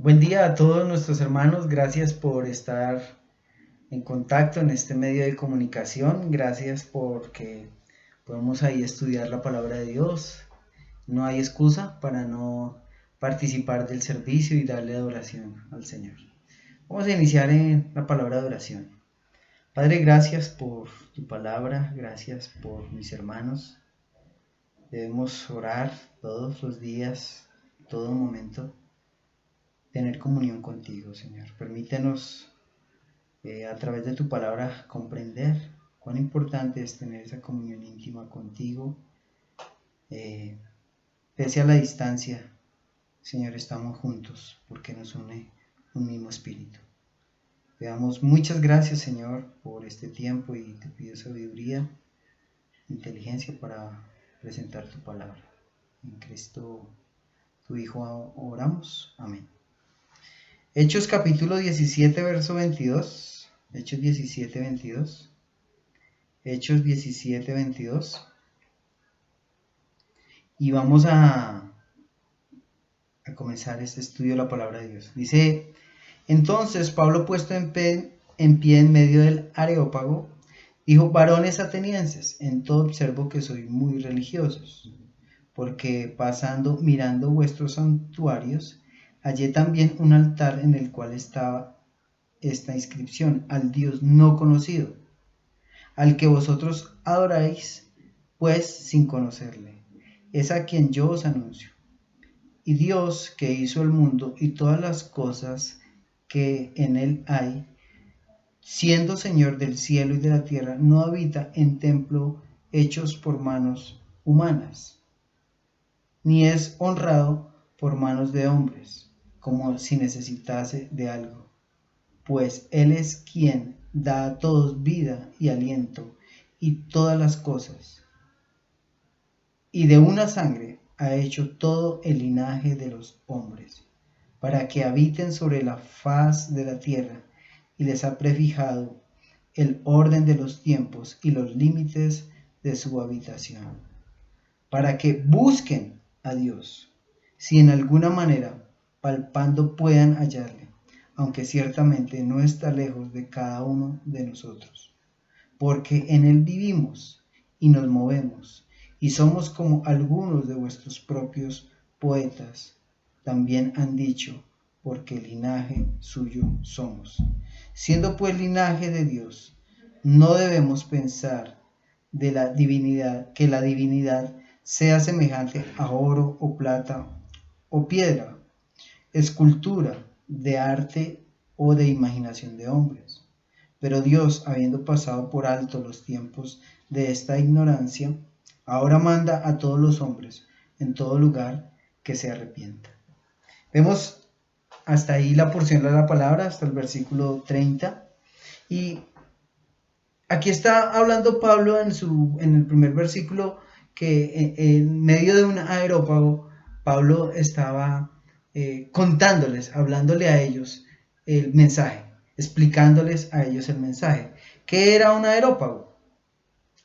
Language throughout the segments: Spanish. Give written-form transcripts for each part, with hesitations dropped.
Buen día a todos nuestros hermanos, gracias por estar en contacto en este medio de comunicación, gracias porque podemos ahí estudiar la palabra de Dios. No hay excusa para no participar del servicio y darle adoración al Señor. Vamos a iniciar en la palabra de oración. Padre, gracias por tu palabra, gracias por mis hermanos. Debemos orar todos los días, todo momento, tener comunión contigo, Señor. Permítenos a través de tu palabra comprender cuán importante es tener esa comunión íntima contigo. Eh, Pese a la distancia, Señor, estamos juntos porque nos une un mismo espíritu. Te damos muchas gracias, Señor, por este tiempo y te pido sabiduría, inteligencia para presentar tu palabra. En Cristo, tu Hijo, oramos. Amén. Hechos capítulo 17, verso 22. Hechos 17, 22. Hechos 17, 22. Y vamos a comenzar este estudio de la palabra de Dios. Dice, entonces Pablo, puesto en pie en medio del Areópago, dijo, varones atenienses, en todo observo que sois muy religiosos, porque pasando, mirando vuestros santuarios, hallé también un altar en el cual estaba esta inscripción, al Dios no conocido, al que vosotros adoráis, pues sin conocerle. Es a quien yo os anuncio. Y Dios, que hizo el mundo y todas las cosas que en él hay, siendo Señor del cielo y de la tierra, no habita en templo hechos por manos humanas, ni es honrado por manos de hombres, como si necesitase de algo, pues Él es quien da a todos vida y aliento y todas las cosas, y de una sangre ha hecho todo el linaje de los hombres, para que habiten sobre la faz de la tierra, y les ha prefijado el orden de los tiempos y los límites de su habitación, para que busquen a Dios, si en alguna manera palpando puedan hallarle, aunque ciertamente no está lejos de cada uno de nosotros, porque en él vivimos y nos movemos, y somos como algunos de vuestros propios poetas también han dicho, porque linaje suyo somos. Siendo pues linaje de Dios, no debemos pensar de la divinidad, que la divinidad sea semejante a oro o plata o piedra, escultura de arte o de imaginación de hombres. Pero Dios, habiendo pasado por alto los tiempos de esta ignorancia, ahora manda a todos los hombres en todo lugar que se arrepientan. Vemos hasta ahí la porción de la palabra, hasta el versículo 30. Y aquí está hablando Pablo en el primer versículo que en medio de un aerópago, Pablo estaba contándoles, hablándole a ellos el mensaje, explicándoles a ellos el mensaje. ¿Qué era un aerópago?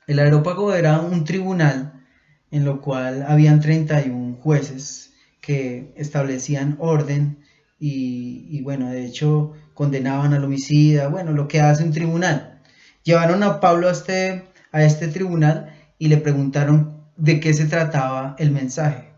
El aerópago era un tribunal en lo cual habían 31 jueces que establecían orden y bueno, de hecho condenaban al homicida, bueno, lo que hace un tribunal. Llevaron a Pablo a este tribunal y le preguntaron de qué se trataba el mensaje,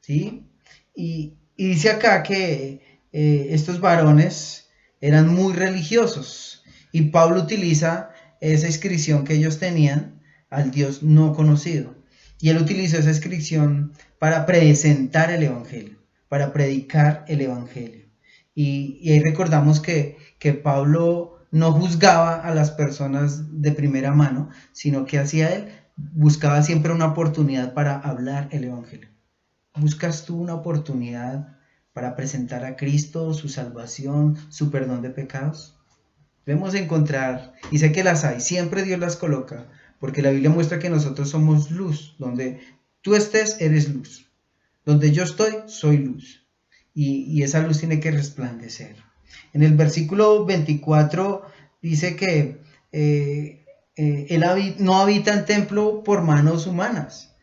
¿sí? Y dice acá que estos varones eran muy religiosos y Pablo utiliza esa inscripción que ellos tenían al Dios no conocido. Y él utilizó esa inscripción para presentar el Evangelio, para predicar el Evangelio. Y ahí recordamos que Pablo no juzgaba a las personas de primera mano, sino que hacía él, buscaba siempre una oportunidad para hablar el Evangelio. ¿Buscas tú una oportunidad para presentar a Cristo, su salvación, su perdón de pecados? Debemos encontrar, y sé que las hay, siempre Dios las coloca, porque la Biblia muestra que nosotros somos luz. Donde tú estés, eres luz. Donde yo estoy, soy luz. Y esa luz tiene que resplandecer. En el versículo 24 dice que Él no habita en templo por manos humanas.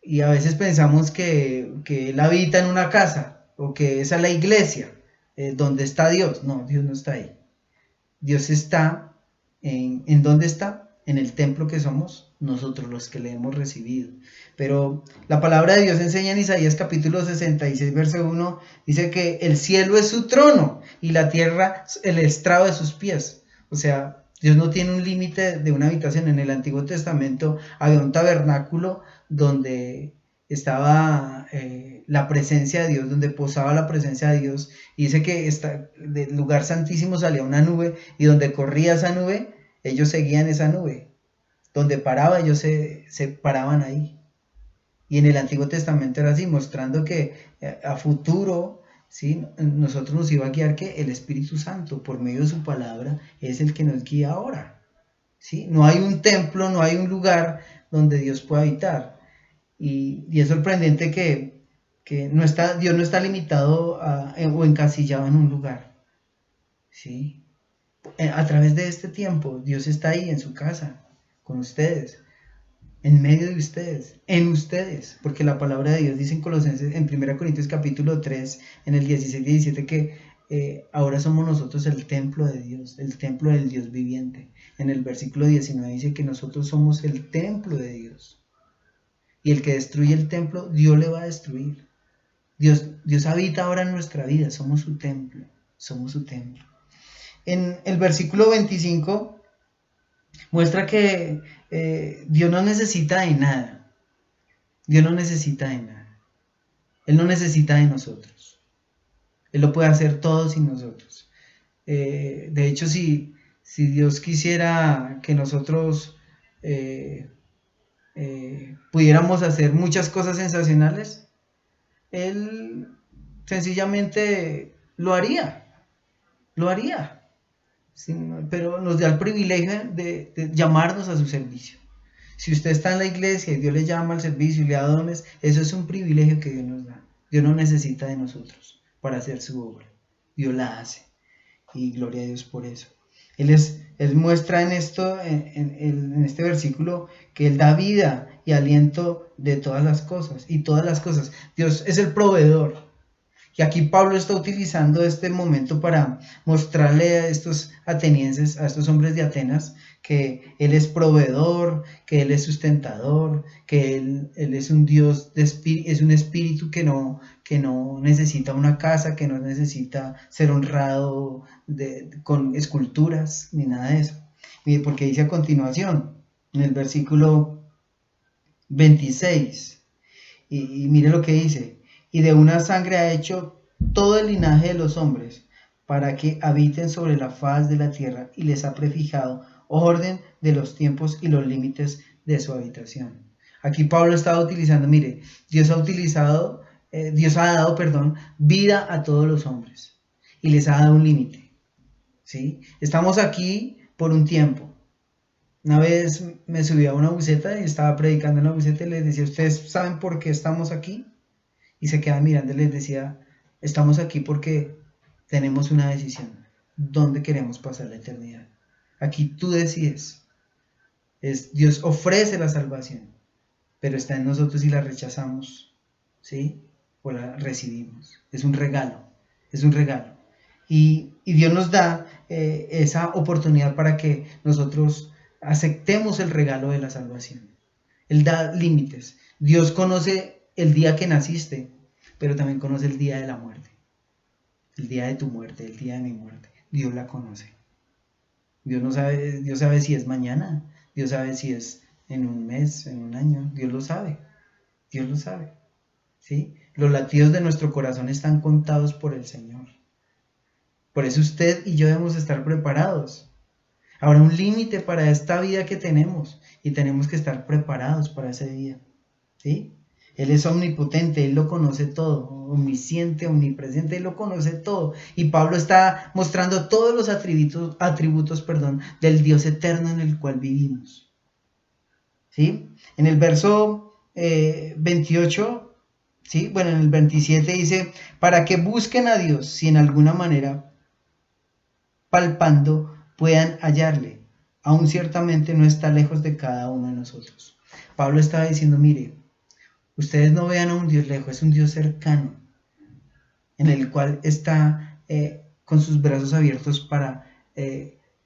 Y a veces pensamos que Él habita en una casa o que esa es la iglesia. ¿dónde está Dios? No, Dios no está ahí. Dios está ¿en dónde está? En el templo que somos nosotros los que le hemos recibido. Pero la palabra de Dios enseña en Isaías capítulo 66, verso 1, dice que el cielo es su trono y la tierra el estrado de sus pies. O sea, Dios no tiene un límite de una habitación. En el Antiguo Testamento había un tabernáculo donde estaba la presencia de Dios, donde posaba la presencia de Dios. Y dice que del lugar santísimo salía una nube y donde corría esa nube, ellos seguían esa nube. Donde paraba, ellos se paraban ahí. Y en el Antiguo Testamento era así, mostrando que a futuro, ¿sí? Nosotros nos iba a guiar que el Espíritu Santo, por medio de su palabra, es el que nos guía ahora. ¿Sí? No hay un templo, no hay un lugar donde Dios pueda habitar. Y es sorprendente que Dios no está limitado o encasillado en un lugar. ¿Sí? A través de este tiempo, Dios está ahí en su casa, con ustedes, en medio de ustedes, en ustedes, porque la palabra de Dios dice en Colosenses, en 1 Corintios capítulo 3, en el 16 y 17, que ahora somos nosotros el templo de Dios, el templo del Dios viviente. En el versículo 19 dice que nosotros somos el templo de Dios. Y el que destruye el templo, Dios le va a destruir. Dios habita ahora en nuestra vida, somos su templo, somos su templo. En el versículo 25 muestra que Dios no necesita de nada. Dios no necesita de nada. Él no necesita de nosotros. Él lo puede hacer todo sin nosotros. De hecho, si Dios quisiera que nosotros pudiéramos hacer muchas cosas sensacionales, Él sencillamente lo haría. Lo haría. Pero nos da el privilegio de llamarnos a su servicio. Si usted está en la iglesia y Dios le llama al servicio y le da dones, eso es un privilegio que Dios nos da. Dios no necesita de nosotros para hacer su obra. Dios la hace. Y gloria a Dios por eso. Él muestra en esto, en este versículo, que Él da vida y aliento de todas las cosas. Y todas las cosas. Dios es el proveedor. Y aquí Pablo está utilizando este momento para mostrarle a estos atenienses, a estos hombres de Atenas, que Él es proveedor, que Él es sustentador, que Él es un Dios, es un espíritu que no necesita una casa, que no necesita ser honrado con esculturas, ni nada de eso. Porque dice a continuación, en el versículo 26, y mire lo que dice: y de una sangre ha hecho todo el linaje de los hombres, para que habiten sobre la faz de la tierra, y les ha prefijado orden de los tiempos y los límites de su habitación. Aquí Pablo estaba utilizando, mire, Dios ha dado, vida a todos los hombres, y les ha dado un límite, ¿sí? Estamos aquí por un tiempo. Una vez me subí a una buseta y estaba predicando en la buseta y les decía: ¿ustedes saben por qué estamos aquí? Y se quedaban mirando y les decía: estamos aquí porque tenemos una decisión. ¿Dónde queremos pasar la eternidad? Aquí tú decides. Dios ofrece la salvación, pero está en nosotros si la rechazamos, ¿sí? O la recibimos. Es un regalo, es un regalo. Y Dios nos da esa oportunidad para que nosotros aceptemos el regalo de la salvación. Él da límites. Dios conoce el día que naciste, pero también conoce el día de la muerte. El día de tu muerte, el día de mi muerte. Dios la conoce. Dios sabe si es mañana. Dios sabe si es en un mes, en un año. Dios lo sabe. Dios lo sabe. ¿Sí? Los latidos de nuestro corazón están contados por el Señor. Por eso usted y yo debemos estar preparados. Habrá un límite para esta vida que tenemos y tenemos que estar preparados para ese día. ¿Sí? Él es omnipotente, Él lo conoce todo, omnisciente, omnipresente, Él lo conoce todo. Y Pablo está mostrando todos los atributos del Dios eterno en el cual vivimos. ¿Sí? En el verso 28, ¿sí? Bueno, en el 27 dice: para que busquen a Dios si en alguna manera palpando puedan hallarle, aún ciertamente no está lejos de cada uno de nosotros. Pablo estaba diciendo: mire, ustedes no vean a un Dios lejos, es un Dios cercano, en el cual está con sus brazos abiertos para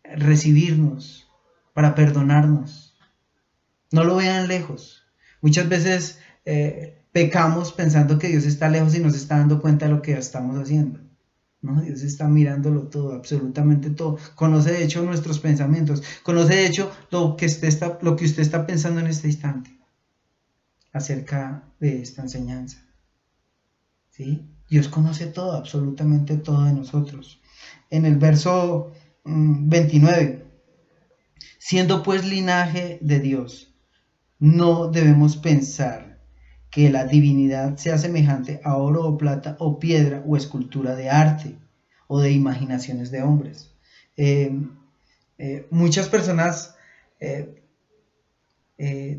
recibirnos, para perdonarnos. No lo vean lejos. Muchas veces pecamos pensando que Dios está lejos y no se está dando cuenta de lo que estamos haciendo. No, Dios está mirándolo todo, absolutamente todo. Conoce de hecho nuestros pensamientos. Conoce de hecho lo que usted está pensando en este instante acerca de esta enseñanza. ¿Sí? Dios conoce todo, absolutamente todo de nosotros. En el verso 29, siendo pues linaje de Dios, no debemos pensar que la divinidad sea semejante a oro o plata o piedra o escultura de arte o de imaginaciones de hombres. Muchas personas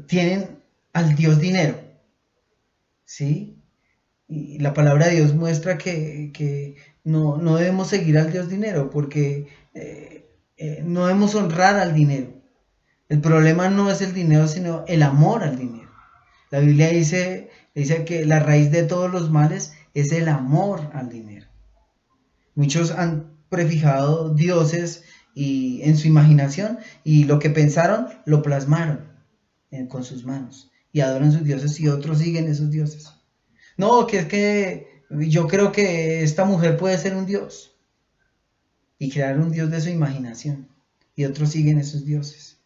tienen al Dios dinero, ¿sí? Y la palabra de Dios muestra que no debemos seguir al Dios dinero porque no debemos honrar al dinero. El problema no es el dinero, sino el amor al dinero. La Biblia dice que la raíz de todos los males es el amor al dinero. Muchos han prefijado dioses en su imaginación y lo que pensaron lo plasmaron con sus manos y adoran sus dioses y otros siguen esos dioses. No, que es que yo creo que esta mujer puede ser un dios y crear un dios de su imaginación y otros siguen esos dioses.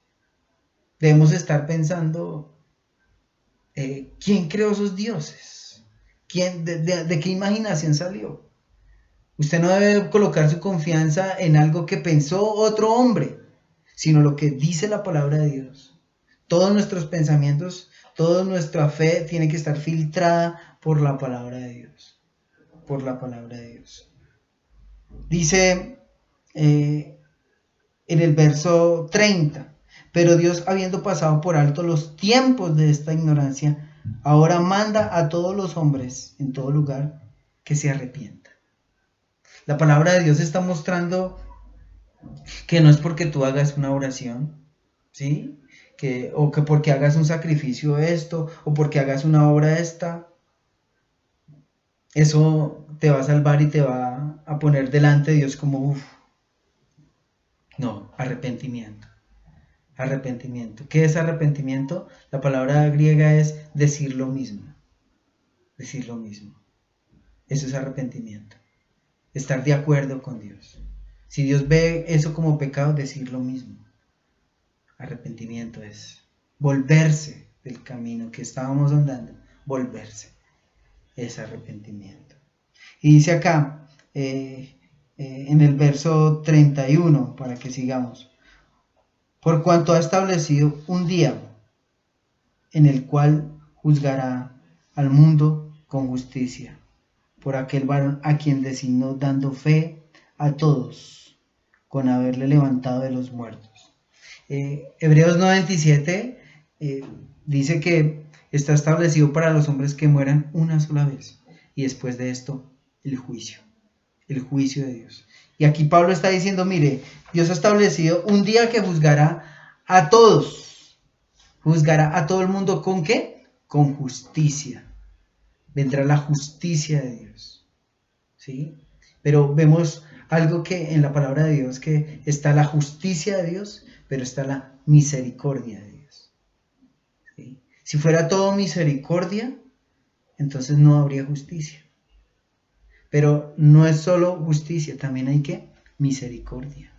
Debemos estar pensando, ¿quién creó esos dioses? ¿De qué imaginación salió? Usted no debe colocar su confianza en algo que pensó otro hombre, sino lo que dice la palabra de Dios. Todos nuestros pensamientos, toda nuestra fe tiene que estar filtrada por la palabra de Dios. Por la palabra de Dios. Dice en el verso 30, pero Dios, habiendo pasado por alto los tiempos de esta ignorancia, ahora manda a todos los hombres en todo lugar que se arrepientan. La palabra de Dios está mostrando que no es porque tú hagas una oración, ¿sí? O que porque hagas un sacrificio esto, o porque hagas una obra esta, eso te va a salvar y te va a poner delante de Dios como uff. No, arrepentimiento. Arrepentimiento. ¿Qué es arrepentimiento? La palabra griega es decir lo mismo. Decir lo mismo. Eso es arrepentimiento. Estar de acuerdo con Dios. Si Dios ve eso como pecado, decir lo mismo. Arrepentimiento es volverse del camino que estábamos andando. Volverse. Es arrepentimiento. Y dice acá, en el verso 31, para que sigamos. Por cuanto ha establecido un día en el cual juzgará al mundo con justicia, por aquel varón a quien designó dando fe a todos, con haberle levantado de los muertos. Hebreos 9:27 dice que está establecido para los hombres que mueran una sola vez, y después de esto, el juicio de Dios. Y aquí Pablo está diciendo, mire, Dios ha establecido un día que juzgará a todos. Juzgará a todo el mundo ¿con qué? Con justicia. Vendrá la justicia de Dios. ¿Sí? Pero vemos algo que en la palabra de Dios, que está la justicia de Dios, pero está la misericordia de Dios. ¿Sí? Si fuera todo misericordia, entonces no habría justicia. Pero no es solo justicia, también hay que misericordia.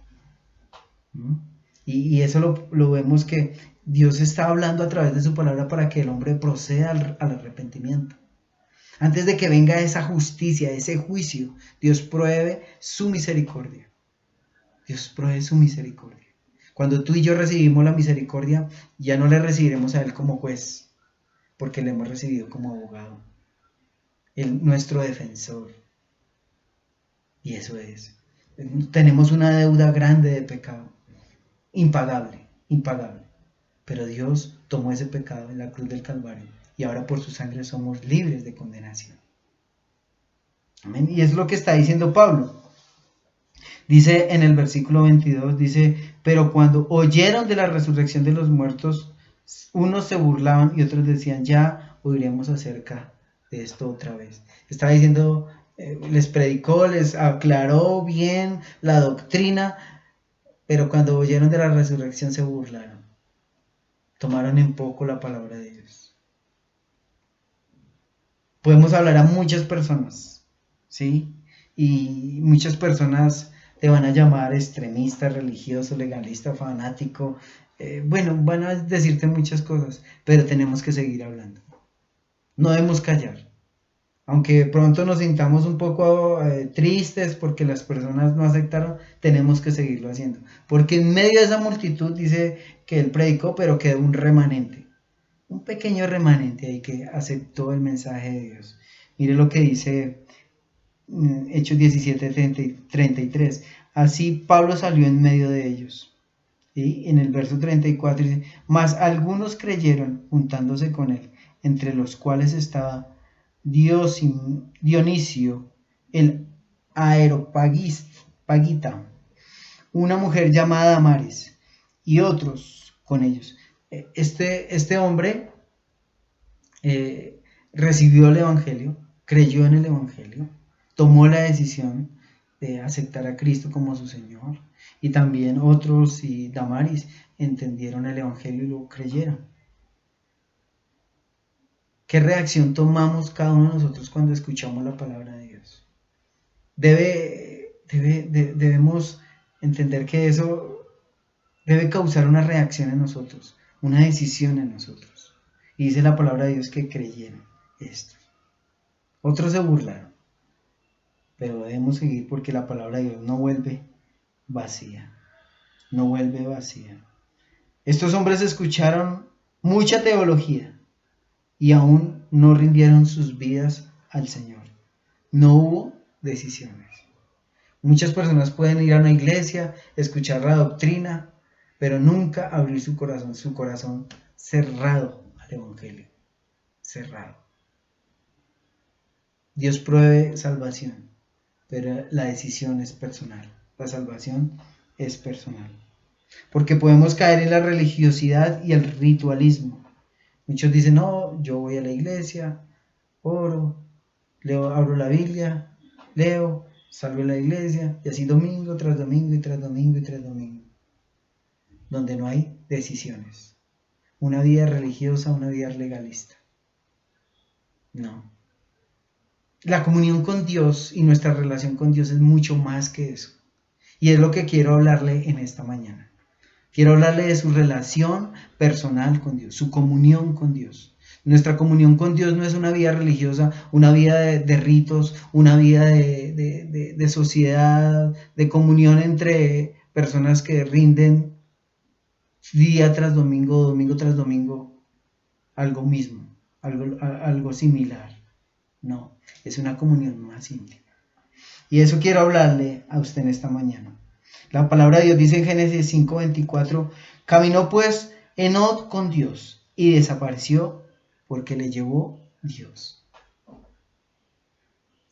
Y eso lo vemos que Dios está hablando a través de su palabra para que el hombre proceda al arrepentimiento. Antes de que venga esa justicia, ese juicio, Dios provee su misericordia. Dios provee su misericordia. Cuando tú y yo recibimos la misericordia, ya no le recibiremos a Él como juez, porque le hemos recibido como abogado, nuestro defensor. Y eso es. Tenemos una deuda grande de pecado. Impagable. Pero Dios tomó ese pecado en la cruz del Calvario y ahora por su sangre somos libres de condenación. Amén. Y es lo que está diciendo Pablo. Dice en el versículo 22, dice, pero cuando oyeron de la resurrección de los muertos, unos se burlaban y otros decían, ya oiremos acerca de esto otra vez. Está diciendo les predicó, les aclaró bien la doctrina, pero cuando oyeron de la resurrección se burlaron, tomaron en poco la palabra de Dios. Podemos hablar a muchas personas, ¿sí? Y muchas personas te van a llamar extremista, religioso, legalista, fanático. Bueno, van a decirte muchas cosas, pero tenemos que seguir hablando. No debemos callar. Aunque pronto nos sintamos un poco tristes porque las personas no aceptaron, tenemos que seguirlo haciendo. Porque en medio de esa multitud dice que él predicó, pero quedó un remanente. Un pequeño remanente ahí que aceptó el mensaje de Dios. Mire lo que dice Hechos 17:33. Así Pablo salió en medio de ellos. Y en el verso 34 dice, mas algunos creyeron juntándose con él, entre los cuales estaba Dionisio, el Areopagita, una mujer llamada Damaris, y otros con ellos. Este hombre recibió el Evangelio, creyó en el Evangelio, tomó la decisión de aceptar a Cristo como su Señor, y también otros y Damaris entendieron el Evangelio y lo creyeron. ¿Qué reacción tomamos cada uno de nosotros cuando escuchamos la palabra de Dios? Debemos entender que eso debe causar una reacción en nosotros, una decisión en nosotros. Y dice la palabra de Dios que creyeron esto. Otros se burlaron, pero debemos seguir porque la palabra de Dios no vuelve vacía, no vuelve vacía. Estos hombres escucharon mucha teología y aún no rindieron sus vidas al Señor. No hubo decisiones. Muchas personas pueden ir a una iglesia, escuchar la doctrina, pero nunca abrir su corazón cerrado al Evangelio, cerrado. Dios provee salvación, pero la decisión es personal. La salvación es personal. Porque podemos caer en la religiosidad y el ritualismo. Muchos dicen, no, yo voy a la iglesia, oro, leo, abro la Biblia, leo, salgo de la iglesia, y así domingo tras domingo y tras domingo y tras domingo. Donde no hay decisiones. Una vida religiosa, una vida legalista. No. La comunión con Dios y nuestra relación con Dios es mucho más que eso. Y es lo que quiero hablarle en esta mañana. Quiero hablarle de su relación personal con Dios, su comunión con Dios. Nuestra comunión con Dios no es una vida religiosa, una vida de ritos, una vida de sociedad, de comunión entre personas que rinden día tras domingo, domingo tras domingo, algo mismo, algo similar. No, es una comunión más íntima. Y eso quiero hablarle a usted en esta mañana. La palabra de Dios dice en Génesis 5:24, caminó pues Enoc con Dios y desapareció porque le llevó Dios.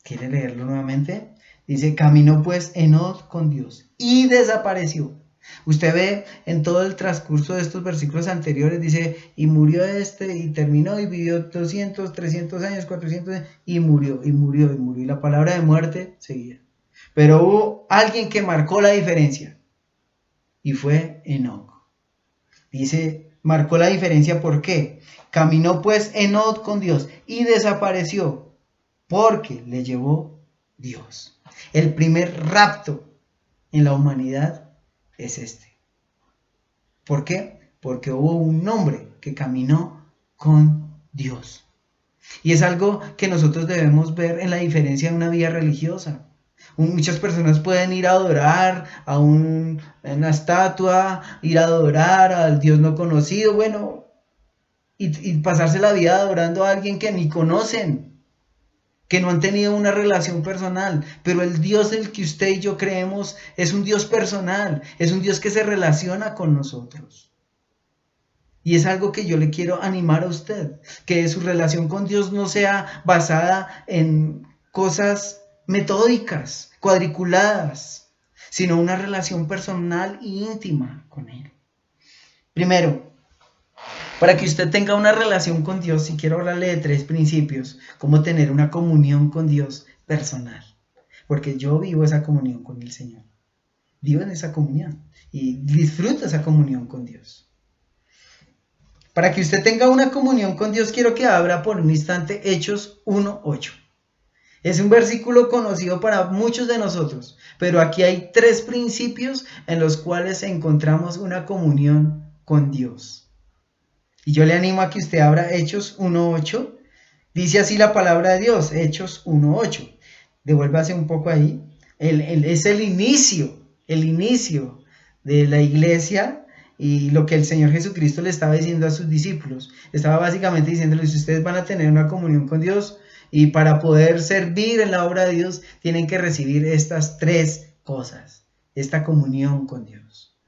¿Quiere leerlo nuevamente? Dice, caminó pues Enoc con Dios y desapareció. Usted ve en todo el transcurso de estos versículos anteriores, dice, y murió y terminó y vivió 200, 300 años, 400 años, y murió. Y la palabra de muerte seguía. Pero hubo alguien que marcó la diferencia y fue Enoc. Dice, marcó la diferencia ¿por qué? Caminó pues Enoc con Dios y desapareció porque le llevó Dios. El primer rapto en la humanidad es este. ¿Por qué? Porque hubo un hombre que caminó con Dios. Y es algo que nosotros debemos ver en la diferencia de una vida religiosa. Muchas personas pueden ir a adorar a una estatua, ir a adorar al Dios no conocido, bueno, y pasarse la vida adorando a alguien que ni conocen, que no han tenido una relación personal. Pero el Dios el que usted y yo creemos es un Dios personal, es un Dios que se relaciona con nosotros. Y es algo que yo le quiero animar a usted, que su relación con Dios no sea basada en cosas metódicas, cuadriculadas, sino una relación personal e íntima con Él. Primero, para que usted tenga una relación con Dios, si quiero hablarle de 3 principios, cómo tener una comunión con Dios, personal, porque yo vivo esa comunión con el Señor. Vivo en esa comunión y disfruto esa comunión con Dios. Para que usted tenga una comunión con Dios, quiero que abra por un instante Hechos 1:8. Es un versículo conocido para muchos de nosotros, pero aquí hay 3 principios en los cuales encontramos una comunión con Dios. Y yo le animo a que usted abra Hechos 1:8. Dice así la palabra de Dios, Hechos 1:8. Devuélvase un poco ahí. Es el inicio de la iglesia y lo que el Señor Jesucristo le estaba diciendo a sus discípulos. Estaba básicamente diciéndoles, ustedes van a tener una comunión con Dios y para poder servir en la obra de Dios tienen que recibir estas 3 cosas, esta comunión con Dios.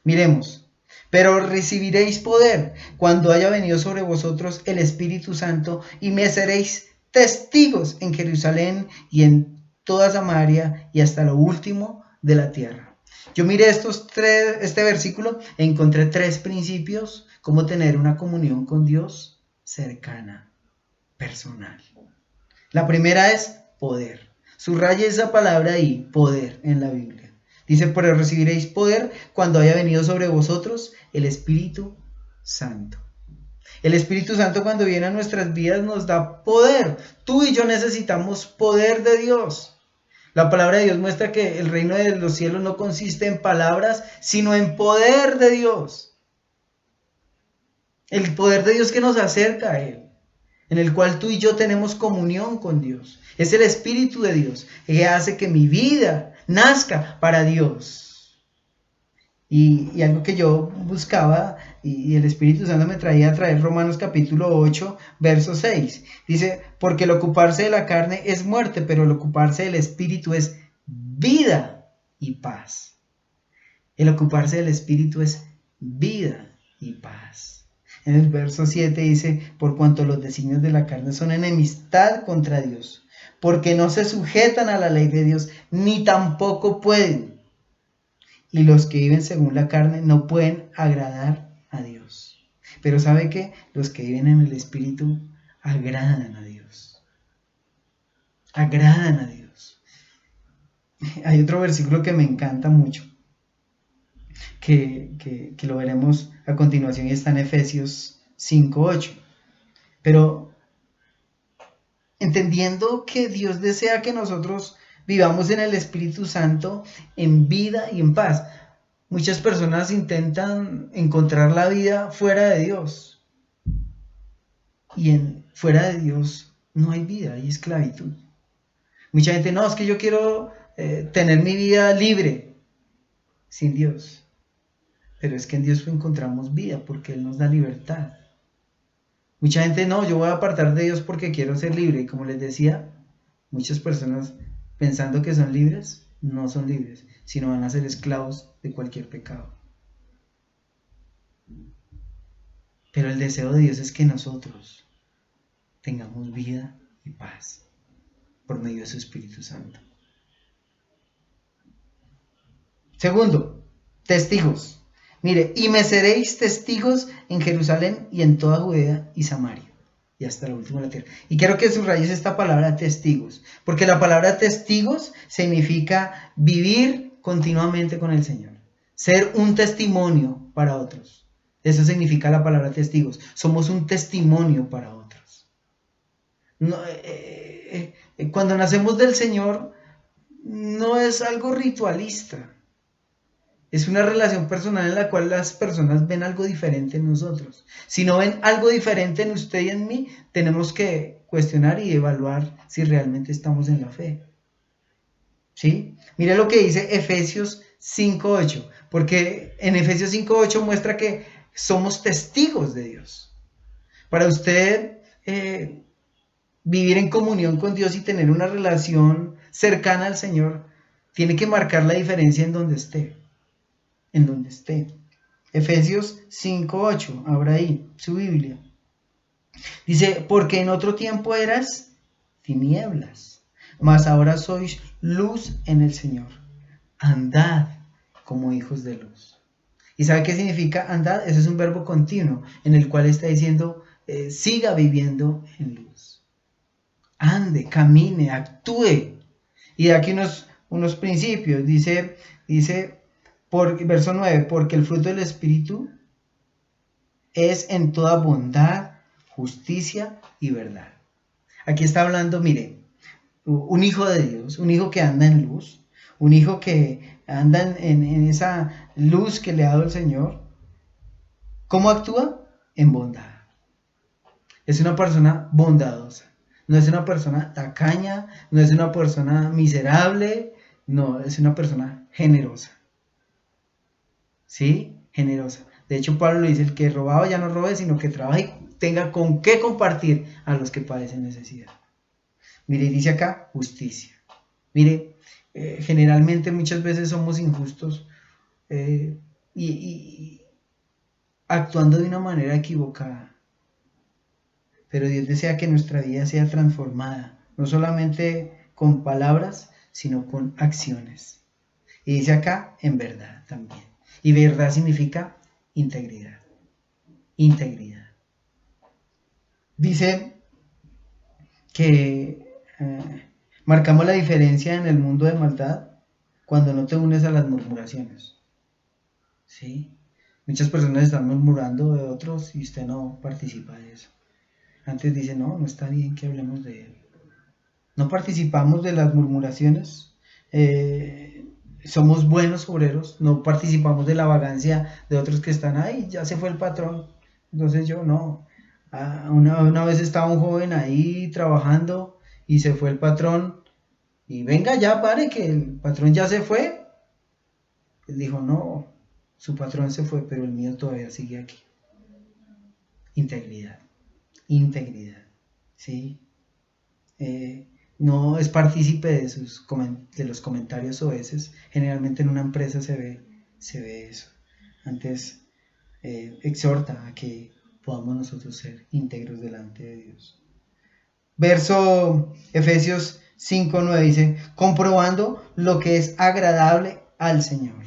Miremos. Pero recibiréis poder cuando haya venido sobre vosotros el Espíritu Santo y me seréis testigos en Jerusalén y en toda Samaria y hasta lo último de la tierra. Yo miré este versículo e encontré 3 principios, cómo tener una comunión con Dios cercana, personal. La primera es poder. Subraye esa palabra ahí, poder, en la Biblia. Dice, pero recibiréis poder cuando haya venido sobre vosotros el Espíritu Santo. El Espíritu Santo cuando viene a nuestras vidas nos da poder. Tú y yo necesitamos poder de Dios. La palabra de Dios muestra que el reino de los cielos no consiste en palabras, sino en poder de Dios. El poder de Dios que nos acerca a Él, en el cual tú y yo tenemos comunión con Dios. Es el Espíritu de Dios que hace que mi vida nazca para Dios. Y algo que yo buscaba y el Espíritu Santo me traía a traer Romanos capítulo 8, verso 6. Dice, porque el ocuparse de la carne es muerte, pero el ocuparse del Espíritu es vida y paz. El ocuparse del Espíritu es vida y paz. En el verso 7 dice, por cuanto los designios de la carne son enemistad contra Dios, porque no se sujetan a la ley de Dios, ni tampoco pueden. Y los que viven según la carne no pueden agradar a Dios. Pero ¿sabe qué? Los que viven en el Espíritu agradan a Dios. Agradan a Dios. Hay otro versículo que me encanta mucho, que lo veremos a continuación y está en Efesios 5:8. Pero entendiendo que Dios desea que nosotros vivamos en el Espíritu Santo en vida y en paz. Muchas personas intentan encontrar la vida fuera de Dios. Y fuera de Dios no hay vida, hay esclavitud. Mucha gente, no, es que yo quiero tener mi vida libre sin Dios. Pero es que en Dios encontramos vida porque Él nos da libertad. Mucha gente, no, yo voy a apartar de Dios porque quiero ser libre. Y como les decía, muchas personas pensando que son libres, no son libres, sino van a ser esclavos de cualquier pecado. Pero el deseo de Dios es que nosotros tengamos vida y paz por medio de su Espíritu Santo. Segundo, testigos. Mire, y me seréis testigos en Jerusalén y en toda Judea y Samaria y hasta la última de la tierra. Y quiero que subrayes esta palabra testigos, porque la palabra testigos significa vivir continuamente con el Señor, ser un testimonio para otros. Eso significa la palabra testigos. Somos un testimonio para otros. No, cuando nacemos del Señor no es algo ritualista. Es una relación personal en la cual las personas ven algo diferente en nosotros. Si no ven algo diferente en usted y en mí, tenemos que cuestionar y evaluar si realmente estamos en la fe. ¿Sí? Mire lo que dice Efesios 5:8, porque en Efesios 5:8 muestra que somos testigos de Dios. Para usted vivir en comunión con Dios y tener una relación cercana al Señor, tiene que marcar la diferencia en donde esté. En donde esté. Efesios 5:8, abra ahí su Biblia. Dice, porque en otro tiempo eras tinieblas, mas ahora sois luz en el Señor. Andad como hijos de luz. ¿Y sabe qué significa andad? Ese es un verbo continuo en el cual está diciendo, siga viviendo en luz. ande, camine, actúe. Y de aquí unos principios. Dice verso 9, porque el fruto del Espíritu es en toda bondad, justicia y verdad. Aquí está hablando, mire, un hijo de Dios, un hijo que anda en luz, un hijo que anda en esa luz que le ha dado el Señor. ¿Cómo actúa? En bondad. Es una persona bondadosa. No es una persona tacaña, no es una persona miserable, no, es una persona generosa. ¿Sí? Generosa. De hecho, Pablo le dice, el que robaba ya no robe, sino que trabaje y tenga con qué compartir a los que padecen necesidad. Mire, dice acá, justicia. Mire, generalmente muchas veces somos injustos y actuando de una manera equivocada. Pero Dios desea que nuestra vida sea transformada, no solamente con palabras, sino con acciones. Y dice acá, en verdad también. Y verdad significa integridad. Integridad. Dice que marcamos la diferencia en el mundo de maldad cuando no te unes a las murmuraciones. ¿Sí? Muchas personas están murmurando de otros y usted no participa de eso. Antes dice, no está bien que hablemos de él. No participamos de las murmuraciones. Somos buenos obreros. No participamos de la vagancia de otros que están ahí. Ya se fue el patrón. Entonces yo no. Una vez estaba un joven ahí trabajando y se fue el patrón. Y venga ya, pare, que el patrón ya se fue. Él dijo, no, su patrón se fue, pero el mío todavía sigue aquí. Integridad. Integridad. ¿Sí? No es partícipe de los comentarios soeces. Generalmente en una empresa se ve eso. Antes exhorta a que podamos nosotros ser íntegros delante de Dios. Verso Efesios 5:9 dice, comprobando lo que es agradable al Señor.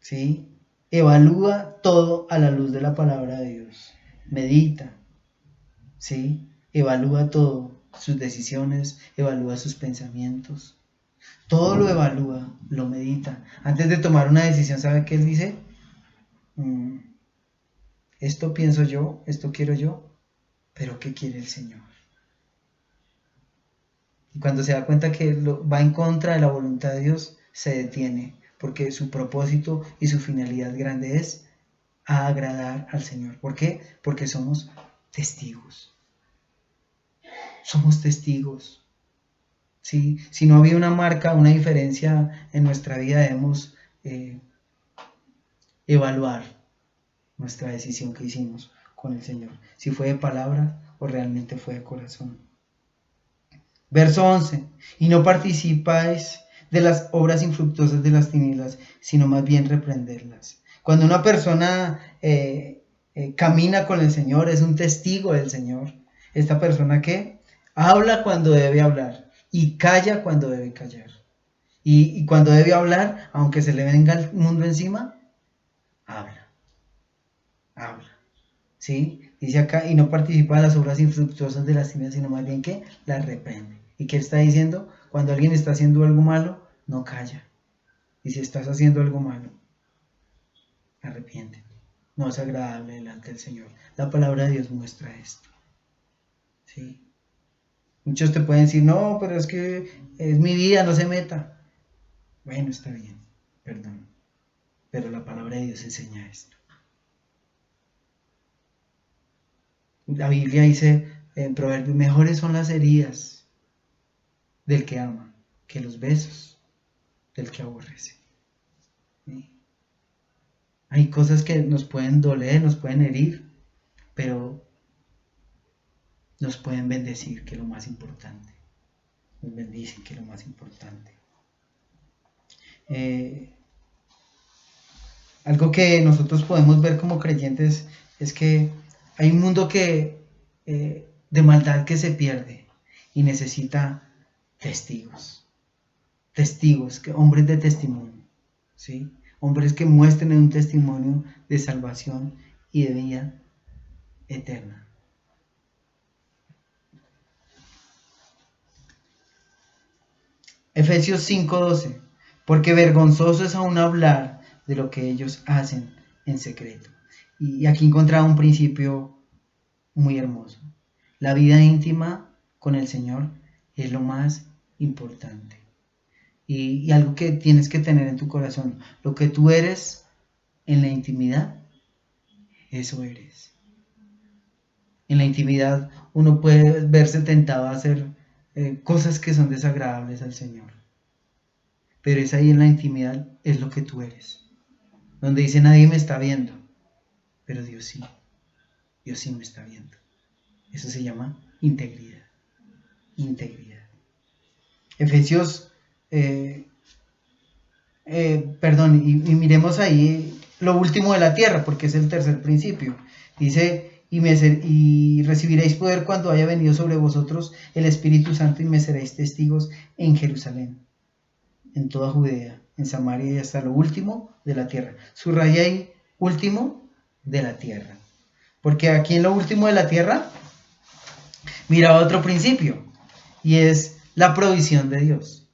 ¿Sí? Evalúa todo a la luz de la palabra de Dios. Medita. ¿Sí? Evalúa todo, sus decisiones, evalúa sus pensamientos. Todo lo evalúa, lo medita. Antes de tomar una decisión, ¿sabe qué él dice? Esto pienso yo, esto quiero yo, pero ¿qué quiere el Señor? Y cuando se da cuenta que va en contra de la voluntad de Dios, se detiene, porque su propósito y su finalidad grande es agradar al Señor. ¿Por qué? Porque somos testigos. Somos testigos. ¿Sí? Si no había una marca, una diferencia en nuestra vida, debemos evaluar nuestra decisión que hicimos con el Señor. Si fue de palabra o realmente fue de corazón. Verso 11. Y no participáis de las obras infructuosas de las tinieblas, sino más bien reprenderlas. Cuando una persona camina con el Señor, es un testigo del Señor. Esta persona que habla cuando debe hablar y calla cuando debe callar. Y cuando debe hablar, aunque se le venga el mundo encima, habla. ¿Sí? Dice acá, y no participa de las obras infructuosas de las tinieblas, sino más bien que las reprende. ¿Y qué está diciendo? Cuando alguien está haciendo algo malo, no calla. Y si estás haciendo algo malo, arrepiéntete. No es agradable delante del Señor. La palabra de Dios muestra esto. ¿Sí? Muchos te pueden decir, no, pero es que es mi vida, no se meta. Bueno, está bien, perdón. Pero la palabra de Dios enseña esto. La Biblia dice en Proverbios, mejores son las heridas del que ama que los besos del que aborrece. ¿Sí? Hay cosas que nos pueden doler, nos pueden herir, pero nos pueden bendecir, que es lo más importante. Nos bendicen, que es lo más importante. Algo que nosotros podemos ver como creyentes es que hay un mundo de maldad que se pierde y necesita testigos, hombres de testimonio, ¿sí? Hombres que muestren un testimonio de salvación y de vida eterna. Efesios 5:12, porque vergonzoso es aún hablar de lo que ellos hacen en secreto. Y aquí encontraba un principio muy hermoso. La vida íntima con el Señor es lo más importante. Y algo que tienes que tener en tu corazón, lo que tú eres en la intimidad, eso eres. En la intimidad uno puede verse tentado a hacer cosas que son desagradables al Señor. Pero es ahí en la intimidad, es lo que tú eres. Donde dice nadie me está viendo, pero Dios sí me está viendo. Eso se llama integridad. Integridad. Efesios, y miremos ahí lo último de la tierra, porque es el tercer principio. Dice, y recibiréis poder cuando haya venido sobre vosotros el Espíritu Santo y me seréis testigos en Jerusalén, en toda Judea, en Samaria y hasta lo último de la tierra. Subraya ahí, último de la tierra. Porque aquí en lo último de la tierra, mira otro principio, y es la provisión de Dios.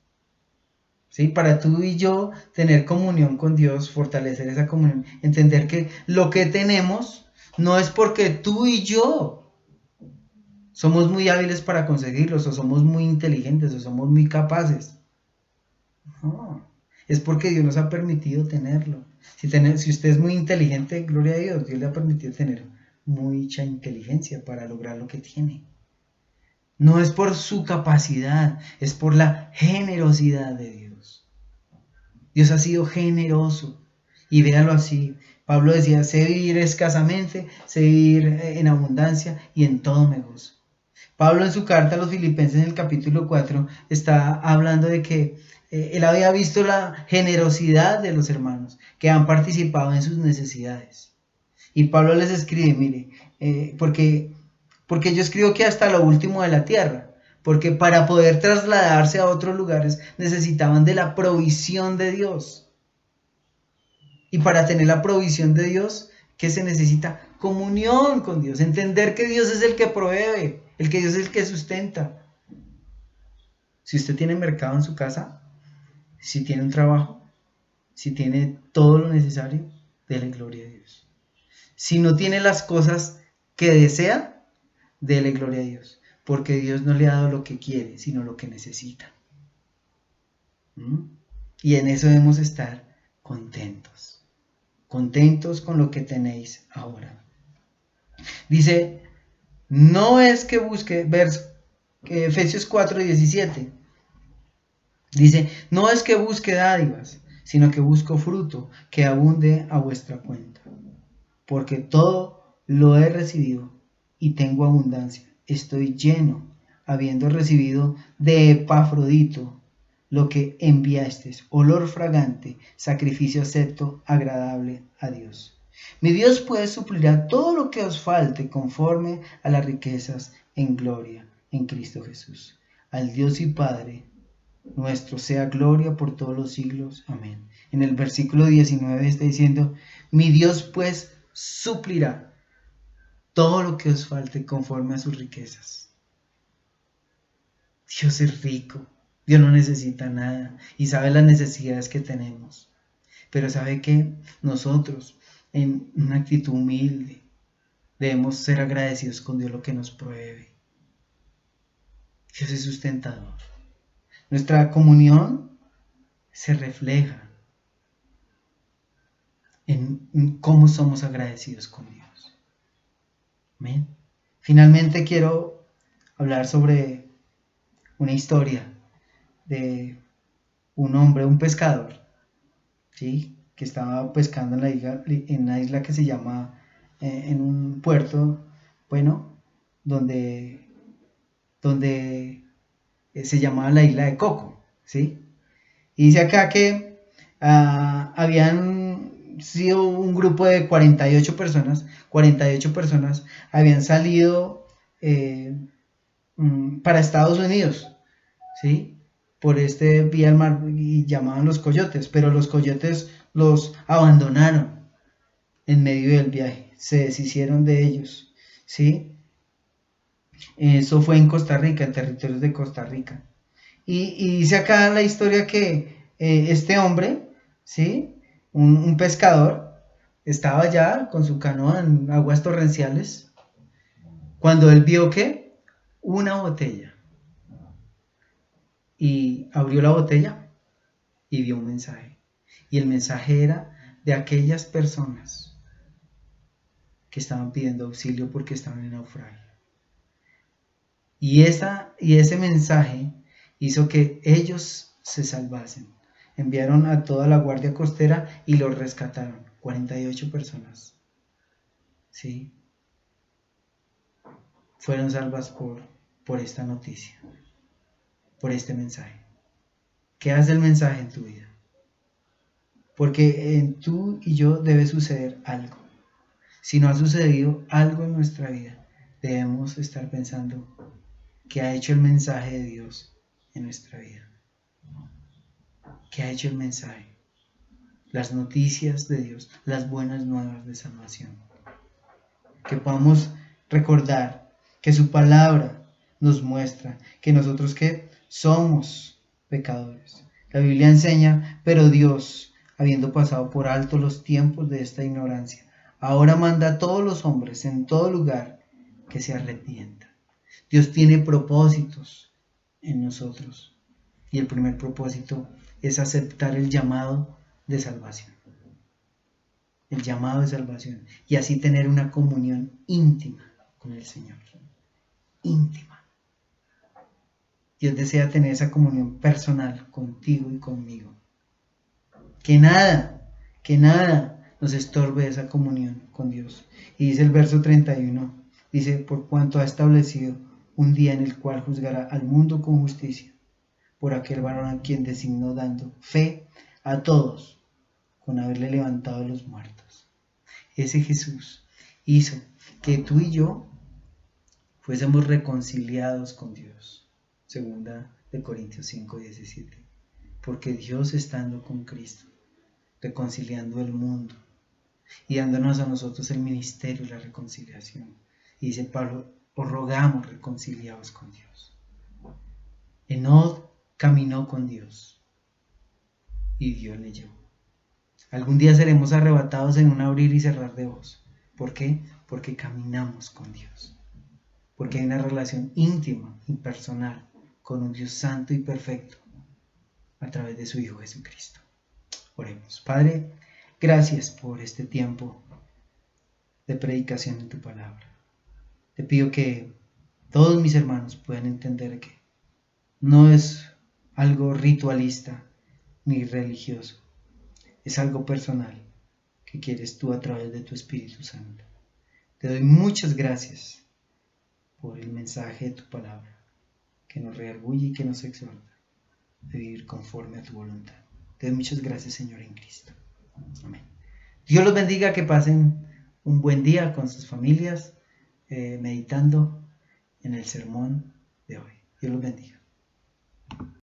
¿Sí? Para tú y yo tener comunión con Dios, fortalecer esa comunión, entender que lo que tenemos no es porque tú y yo somos muy hábiles para conseguirlos, o somos muy inteligentes, o somos muy capaces. No, es porque Dios nos ha permitido tenerlo. Si usted es muy inteligente, gloria a Dios, Dios le ha permitido tener mucha inteligencia para lograr lo que tiene. No es por su capacidad, es por la generosidad de Dios. Dios ha sido generoso. Y véalo así. Pablo decía, sé vivir escasamente, sé vivir en abundancia y en todo me gozo. Pablo en su carta a los Filipenses en el capítulo 4 está hablando de que él había visto la generosidad de los hermanos que han participado en sus necesidades. Y Pablo les escribe, mire, porque yo escribo que hasta lo último de la tierra, porque para poder trasladarse a otros lugares necesitaban de la provisión de Dios. Y para tener la provisión de Dios, ¿qué se necesita? Comunión con Dios, entender que Dios es el que provee, el que Dios es el que sustenta. Si usted tiene mercado en su casa, si tiene un trabajo, si tiene todo lo necesario, dele gloria a Dios. Si no tiene las cosas que desea, dele gloria a Dios, porque Dios no le ha dado lo que quiere, sino lo que necesita. Y en eso debemos estar contentos, contentos con lo que tenéis ahora. Dice, no es que busque, Efesios 4:17, dice, no es que busque dádivas, sino que busco fruto que abunde a vuestra cuenta, porque todo lo he recibido y tengo abundancia. Estoy lleno, habiendo recibido de Epafrodito lo que enviasteis, olor fragante, sacrificio acepto, agradable a Dios. Mi Dios pues suplirá todo lo que os falte conforme a las riquezas en gloria en Cristo Jesús. Al Dios y Padre nuestro sea gloria por todos los siglos. Amén. En el versículo 19 está diciendo, mi Dios pues suplirá todo lo que os falte conforme a sus riquezas. Dios es rico, Dios no necesita nada y sabe las necesidades que tenemos. Pero sabe que nosotros, en una actitud humilde, debemos ser agradecidos con Dios lo que nos provee. Dios es sustentador. Nuestra comunión se refleja en cómo somos agradecidos con Dios. Amén. Finalmente quiero hablar sobre una historia de un hombre, un pescador, ¿sí? Que estaba pescando en una isla que se llama, en un puerto, bueno, donde se llamaba la isla de Coco, ¿sí? Y dice acá que habían sido un grupo de 48 personas habían salido para Estados Unidos, ¿sí? Por este vía al mar y llamaban los coyotes, pero los coyotes los abandonaron en medio del viaje, se deshicieron de ellos, ¿sí? Eso fue en Costa Rica, en territorios de Costa Rica. Y dice acá la historia que este hombre, ¿sí? Un pescador, estaba ya con su canoa en aguas torrenciales, cuando él vio que una botella, y abrió la botella y vio un mensaje. Y el mensaje era de aquellas personas que estaban pidiendo auxilio porque estaban en naufragio. Y ese mensaje hizo que ellos se salvasen. Enviaron a toda la guardia costera y los rescataron. 48 personas. ¿Sí? Fueron salvas por esta noticia, por este mensaje. ¿Qué hace el mensaje en tu vida? Porque en tú y yo debe suceder algo. Si no ha sucedido algo en nuestra vida, debemos estar pensando qué ha hecho el mensaje de Dios en nuestra vida. ¿Qué ha hecho el mensaje? Las noticias de Dios, las buenas nuevas de salvación. Que podamos recordar que su palabra nos muestra que nosotros que somos pecadores. La Biblia enseña, pero Dios, habiendo pasado por alto los tiempos de esta ignorancia, ahora manda a todos los hombres en todo lugar que se arrepientan. Dios tiene propósitos en nosotros. Y el primer propósito es aceptar el llamado de salvación. El llamado de salvación. Y así tener una comunión íntima con el Señor. Íntima. Dios desea tener esa comunión personal contigo y conmigo. Que nada nos estorbe esa comunión con Dios. Y dice el verso 31, dice, por cuanto ha establecido un día en el cual juzgará al mundo con justicia, por aquel varón a quien designó dando fe a todos, con haberle levantado de los muertos. Ese Jesús hizo que tú y yo fuésemos reconciliados con Dios. Segunda de Corintios 5:17. Porque Dios estando con Cristo, reconciliando el mundo y dándonos a nosotros el ministerio de la reconciliación. Y dice Pablo, os rogamos reconciliados con Dios. Enoc caminó con Dios y Dios le llevó. Algún día seremos arrebatados en un abrir y cerrar de ojos. ¿Por qué? Porque caminamos con Dios. Porque hay una relación íntima y personal con un Dios santo y perfecto a través de su Hijo Jesucristo. Oremos. Padre, gracias por este tiempo de predicación en tu palabra. Te pido que todos mis hermanos puedan entender que no es algo ritualista ni religioso. Es algo personal que quieres tú a través de tu Espíritu Santo. Te doy muchas gracias por el mensaje de tu palabra, que nos redarguye y que nos exhorta a vivir conforme a tu voluntad. Te doy muchas gracias, Señor, en Cristo. Amén. Dios los bendiga, que pasen un buen día con sus familias, meditando en el sermón de hoy. Dios los bendiga.